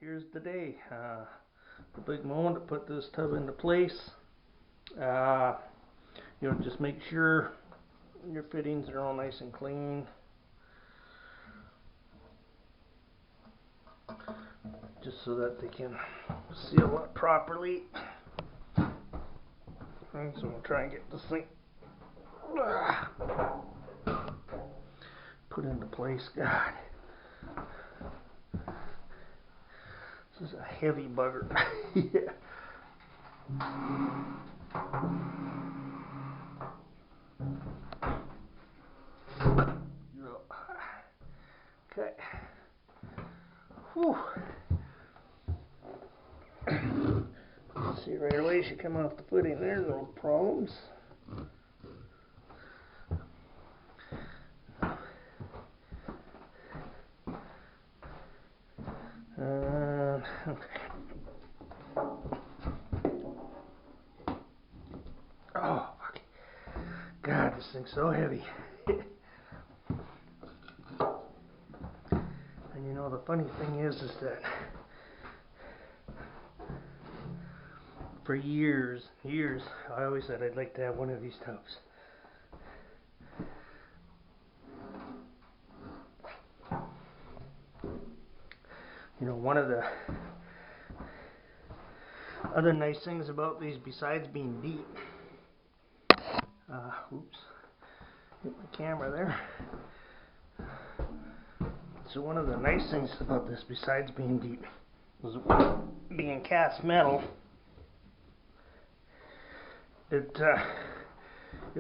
here's the day. The big moment to put this tub into place. Just make sure your fittings are all nice and clean. Just so that they can seal up properly. And so we'll try and get this thing put into place. God. This is a heavy bugger. Yeah. Okay. Whew. See right away, she come off the footing there, no problems. Okay. Oh, fuck. God, this thing's so heavy. And you know, the funny thing is that for years, I always said I'd like to have one of these tubs. You know, one of the other nice things about these, besides being deep, oops, hit my camera there. So one of the nice things about this, besides being deep, is being cast metal. It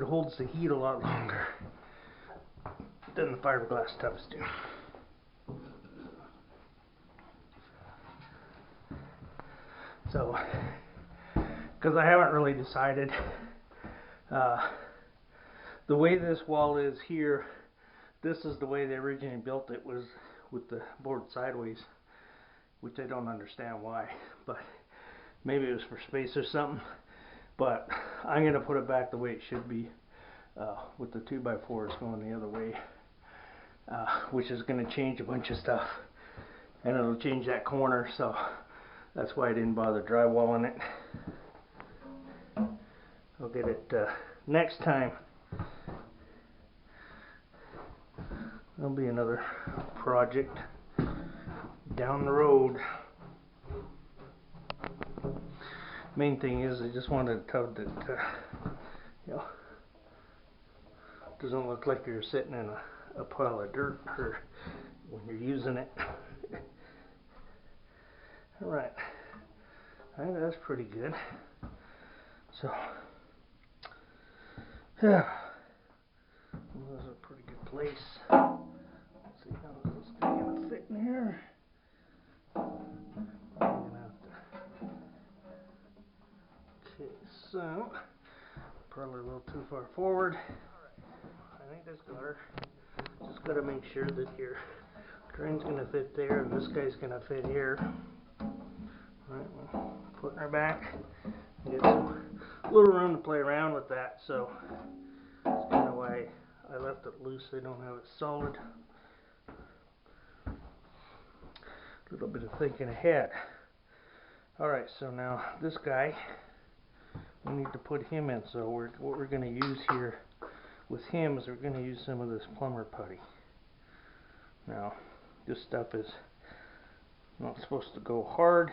holds the heat a lot longer than the fiberglass tubs do. So, because I haven't really decided, the way this wall is here, this is the way they originally built it, was with the board sideways, which I don't understand why, but maybe it was for space or something. But I'm going to put it back the way it should be, with the 2x4s going the other way, which is going to change a bunch of stuff, and it'll change that corner, so that's why I didn't bother drywalling it. I'll get it next time. There'll be another project down the road. Main thing is I just wanted a tub that doesn't look like you're sitting in a pile of dirt or when you're using it. Alright, I think that's pretty good. So, yeah, well, this is a pretty good place. Let's see, how is this guy gonna fit in here? Okay, so probably a little too far forward. I think that's got her. Just got to make sure that your train's going to fit there and this guy's going to fit here. Alright, well, putting her back. Get some little room to play around with that, so that's kind of why I left it loose. I don't have it solid. A little bit of thinking ahead. Alright, so now this guy, we need to put him in. So what we're going to use here with him is we're going to use some of this plumber putty. Now, this stuff is not supposed to go hard.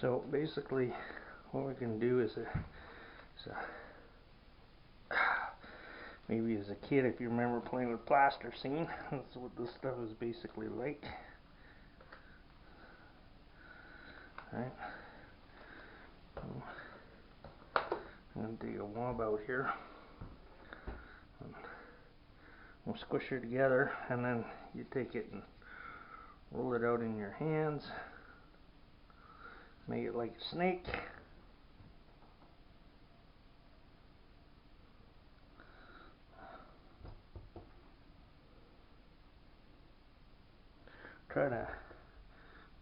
So basically, what we're going to do is maybe as a kid, if you remember playing with plasticine, that's what this stuff is basically like. Alright. I'm going to dig a womb out here. We'll squish her together, and then you take it and roll it out in your hands. Make it like a snake. Try to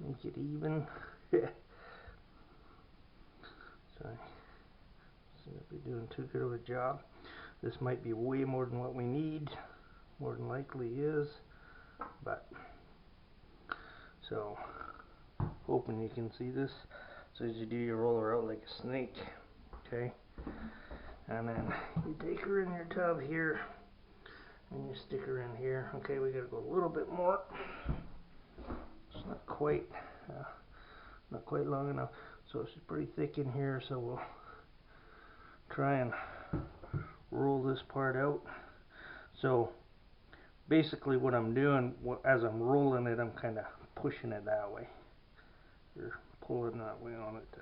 make it even. Sorry. Seem to be doing too good of a job. This might be way more than what we need. more than likely is, but so hoping you can see this. So as you do, you roll her out like a snake, okay, and then you take her in your tub here and you stick her in here. Okay, we gotta go a little bit more. It's not quite long enough, so she's pretty thick in here, so we'll try and roll this part out. So basically what I'm doing, as I'm rolling it, I'm kind of pushing it that way, or pulling that way on it to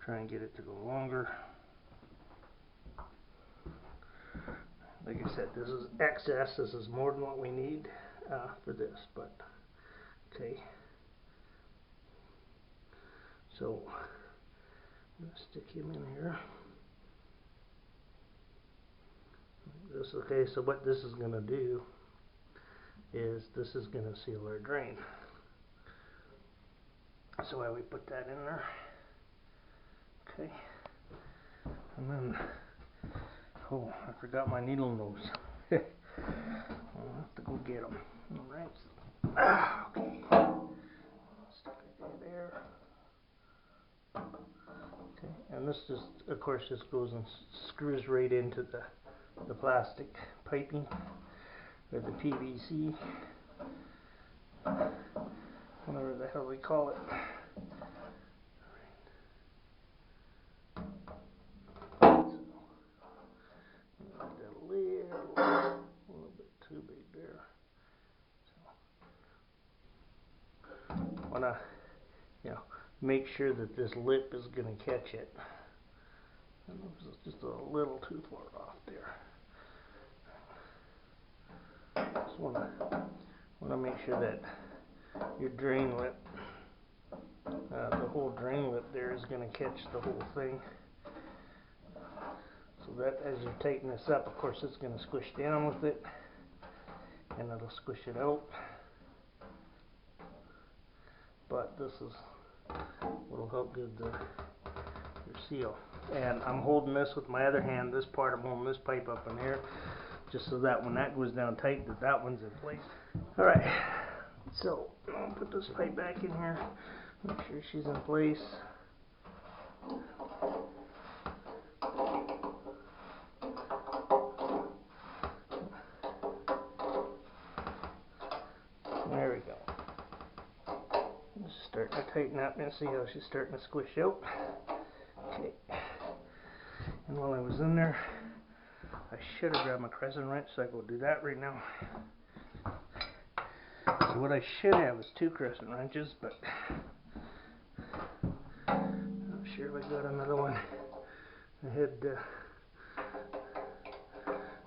try and get it to go longer. Like I said, this is excess. This is more than what we need for this, but okay. So I'm gonna stick him in here. This, okay, so what this is gonna do is this is gonna seal our drain. So why we put that in there. Okay. And then, oh, I forgot my needle nose. I'll have to go get them. Alright. Okay. Stick it there. Okay. And this just, of course, just goes and screws right into the plastic piping, or the PVC, whatever the hell we call it. Too big there. So, wanna, make sure that this lip is gonna catch it. And this is just a little too far off there. Just wanna make sure that your drain lip, the whole drain lip there, is gonna catch the whole thing. So that as you tighten this up, of course, it's gonna squish down with it, and it'll squish it out. But this is what'll help give your seal. And I'm holding this with my other hand. This part, I'm holding this pipe up in here, just so that when that goes down tight, that one's in place. All right. So I'll put this pipe back in here. Make sure she's in place. There we go. Just starting to tighten up and see how she's starting to squish out. Okay. And while I was in there, I should have grabbed my crescent wrench, so I go do that right now. So what I should have is 2 crescent wrenches, but I'm not sure if I got another one. I had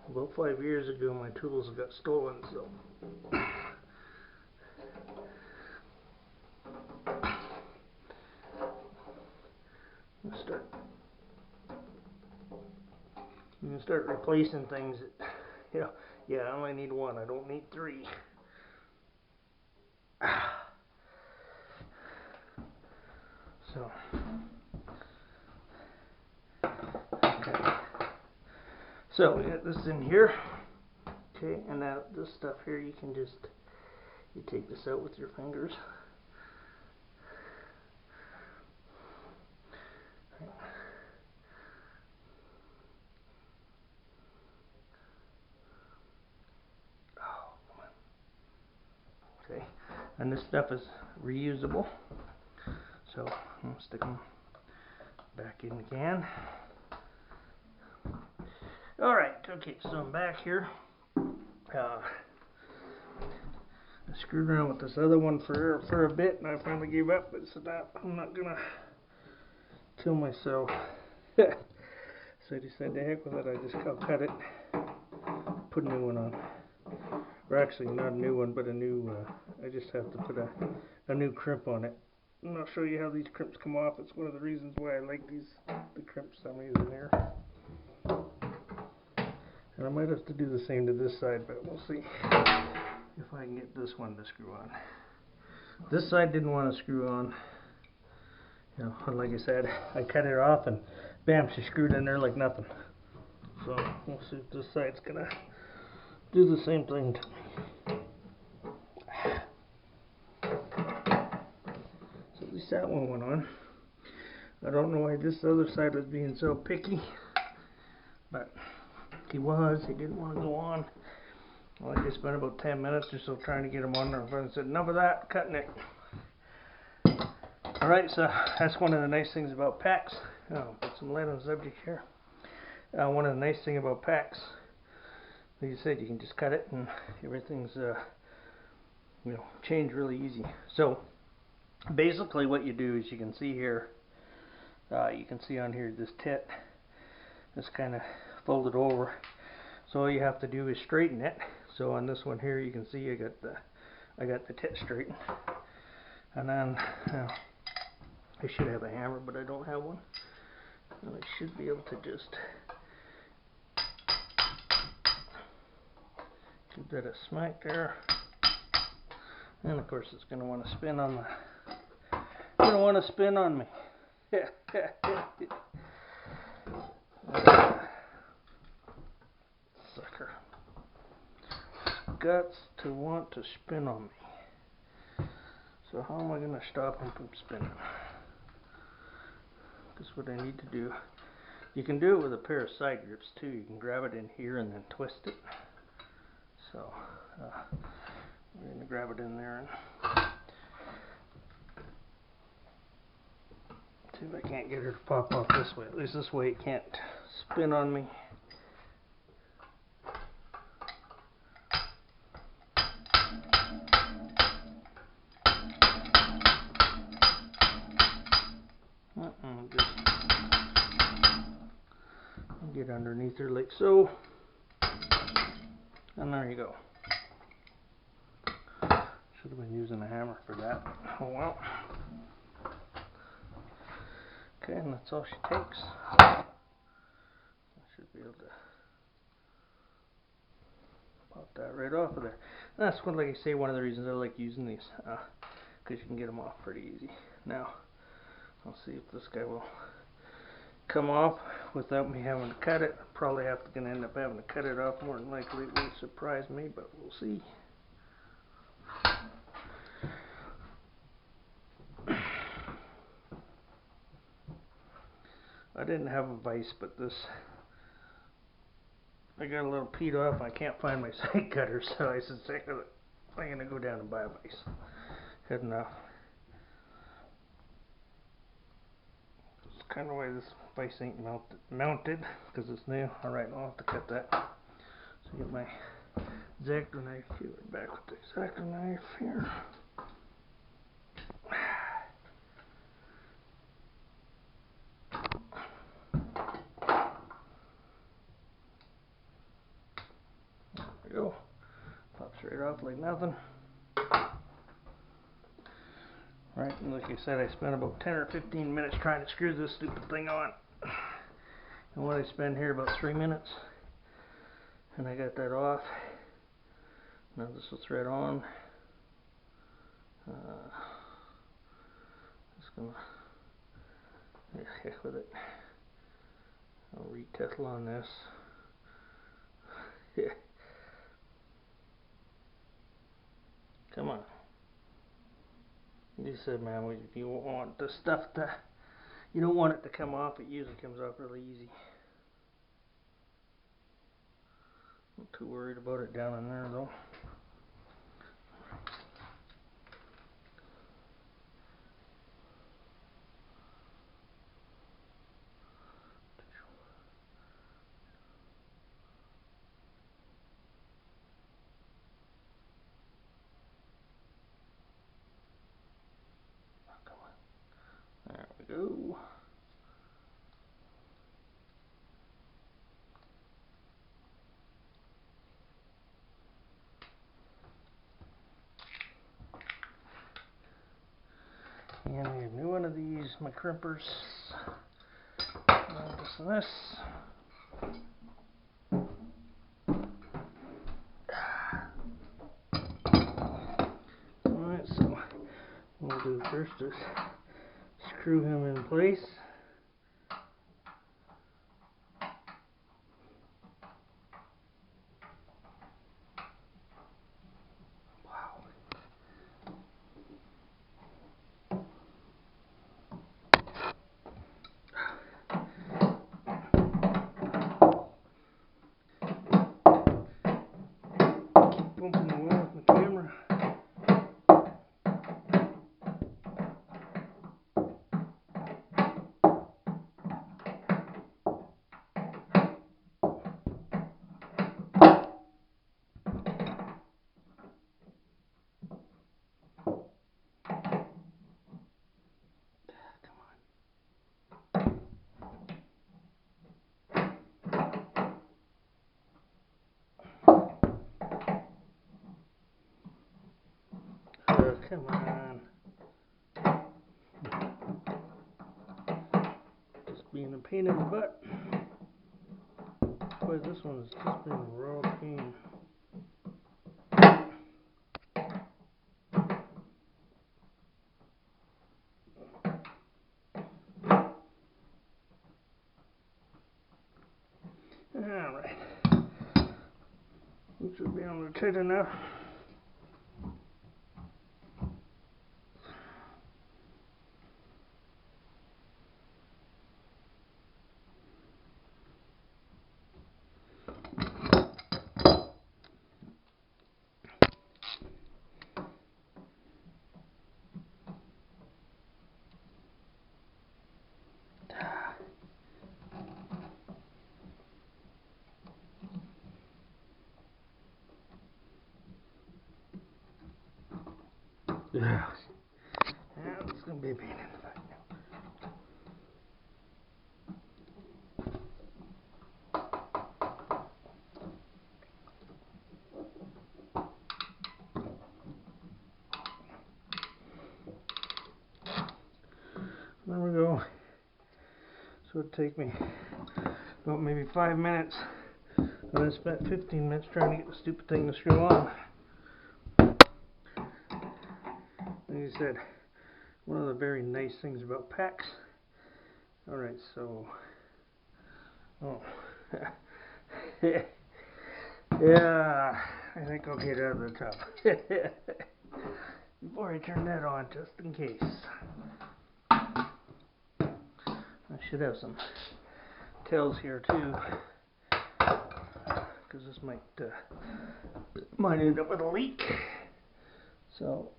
about 5 years ago, my tools got stolen, so you can start replacing things that, yeah, I only need 1, I don't need 3. So, okay. So we got this in here, okay, and now this stuff here, you can just, you take this out with your fingers. Okay, and this stuff is reusable, so I'm going to stick them back in the can. Alright, okay, so I'm back here. I screwed around with this other one for a bit, and I finally gave up, but so that I'm not going to kill myself. So I decided to heck with it. I'll cut it, put a new one on. Or actually, not a new one, but a new, I just have to put a new crimp on it. And I'll show you how these crimps come off. It's one of the reasons why I like the crimps I'm using here. And I might have to do the same to this side, but we'll see if I can get this one to screw on. This side didn't want to screw on. Like I said, I cut it off and bam, she screwed in there like nothing. So we'll see if this side's gonna do the same thing to me. So at least that one went on. I don't know why this other side was being so picky, but he didn't want to go on. Well, I just spent about 10 minutes or so trying to get him on there. I said, enough of that, cutting it. Alright, so that's one of the nice things about packs. Oh, put some light on the subject here. One of the nice things about packs, like you said, you can just cut it and everything's changed really easy. So basically what you do is you can see here, you can see on here this tit is kind of folded over. So all you have to do is straighten it. So on this one here you can see I got the tit straightened. And then I should have a hammer, but I don't have one. And I should be able to just give that a smack there. And of course it's going to want to spin on me. Sucker. Guts to want to spin on me. So how am I going to stop him from spinning? That's what I need to do. You can do it with a pair of side grips too. You can grab it in here and then twist it. So we're going to grab it in there and see if I can't get her to pop off this way. At least this way it can't spin on me. Just get underneath her like so, and there you go. Should have been using a hammer for that. Oh well. Okay, and that's all she takes. I should be able to pop that right off of there. And that's like I say, one of the reasons I like using these, because you can get them off pretty easy. Now, I'll see if this guy will come off without me having to cut it. Probably gonna end up having to cut it off more than likely. It won't surprise me, but we'll see. I didn't have a vise, but this, I got a little peed off. I can't find my side cutter, so I said, "Sick of it. I'm gonna go down and buy a vise." Good enough. It's kind of why this vise ain't mounted, because it's new. Alright, I'll have to cut that. So get my X-Acto knife here. Back with the X-Acto knife here. There we go. Pops right off like nothing. Right, and like I said, I spent about 10 or 15 minutes trying to screw this stupid thing on. And what I spent here about 3 minutes. And I got that off. Now this will thread on. Just gonna heck with it. I'll retettle on this. Come on. You said, man, if you want the stuff you don't want it to come off, it usually comes off really easy. Not too worried about it down in there though. There we go. And I have new one of these, my crimpers. This. Alright, so what we'll do first is screw him in place. bumping the wall with my camera. Come on. Just being a pain in the butt. Boy, this one has just been a real pain. Alright. We should be able to tight enough. Yeah. It's gonna be a pain in the butt now. There we go. So it'd take me about maybe 5 minutes. And I spent 15 minutes trying to get the stupid thing to screw on. Like I said, one of the very nice things about PAX. Alright, so. Oh. Yeah, I think I'll get out of the tub. Before I turn that on, just in case. I should have some tails here too, because this might end up with a leak. So.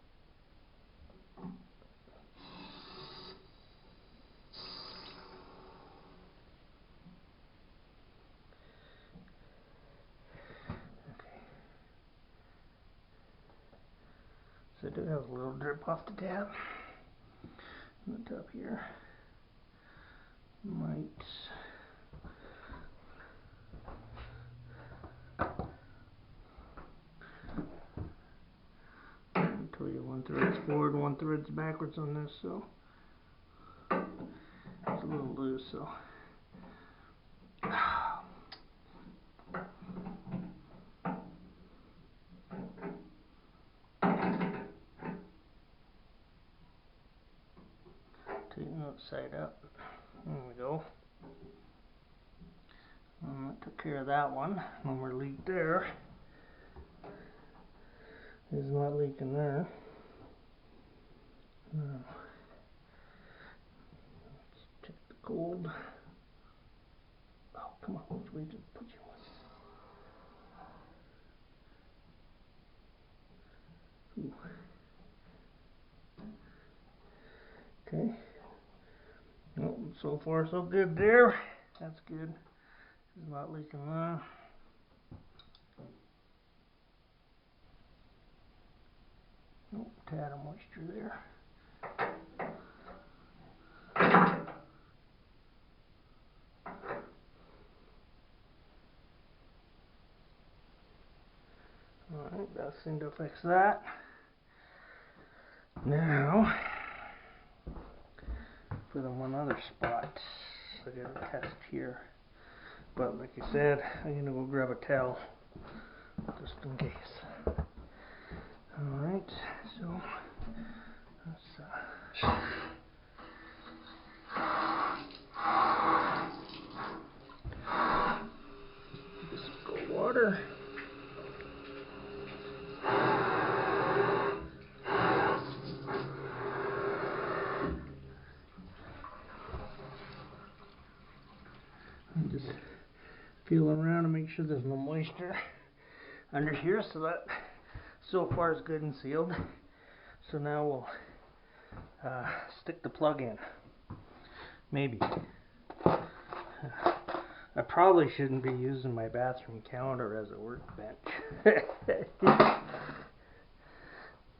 So I do have a little drip off the tap on the top here. Might I'll tell you, one thread's forward, one thread's backwards on this, so it's a little loose, so tighten that side up. There we go. That took care of that one. No more leak there. There's not leaking there. Now, let's check the gold. Oh, come on, which way did it put you on? Ooh. Okay. Oh, so far so good there. That's good. It's not leaking there. Oh, tad of moisture there. Alright, that seemed to fix that. Now, for the one other spot, I got a test here. But like I said, I'm gonna go grab a towel just in case. Alright, so let's get some cold water. And just feeling around to make sure there's no moisture under here, so that so far is good and sealed. So now we'll stick the plug in. Maybe. I probably shouldn't be using my bathroom counter as a workbench.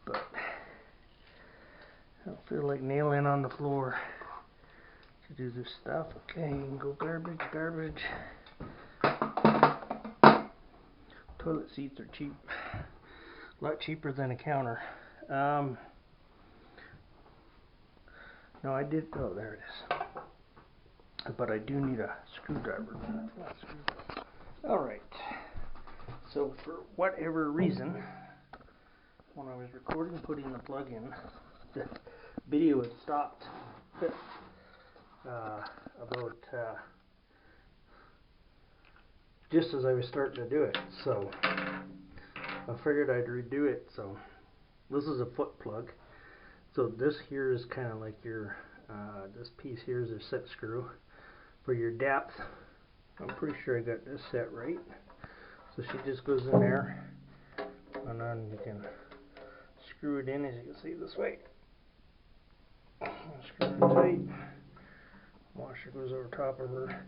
But I don't feel like nailing on the floor to do this stuff. Okay, you can go garbage, garbage. Toilet seats are cheap. A lot cheaper than a counter. No, I did. Oh, there it is. But I do need a screwdriver. Alright. So, for whatever reason, when I was recording putting the plug in, the video had stopped about just as I was starting to do it. So, I figured I'd redo it. So, this is a foot plug. So this here is kind of like your, this piece here is a set screw. For your depth, I'm pretty sure I got this set right. So she just goes in there, and then you can screw it in, as you can see, this way. Screw it tight. Washer goes over top of her,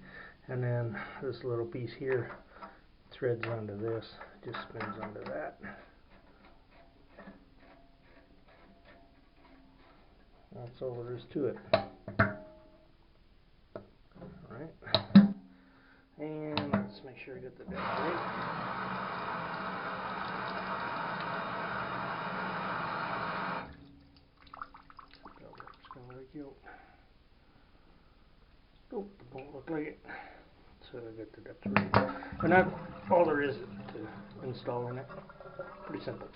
and then this little piece here threads onto this, just spins onto that. That's all there is to it. Alright. And let's make sure I get the depth right. That works kind of like you. Oh, it won't look like it. So I get the depth right. And that's all there is to installing it. Pretty simple.